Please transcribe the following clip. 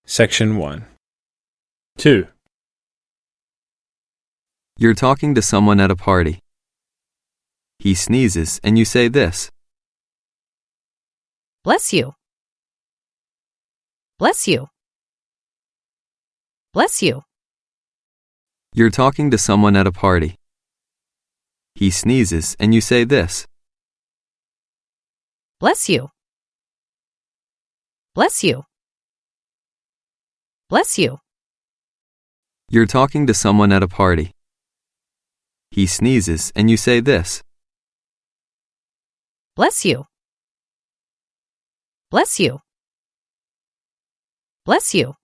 Section 1. 2. You're talking to someone at a party. He sneezes and you say this. Bless you. Bless you. Bless you. You're talking to someone at a party. He sneezes and you say this. Bless you. Bless you. Bless you. You're talking to someone at a party. He sneezes and you say this. Bless you. Bless you. Bless you.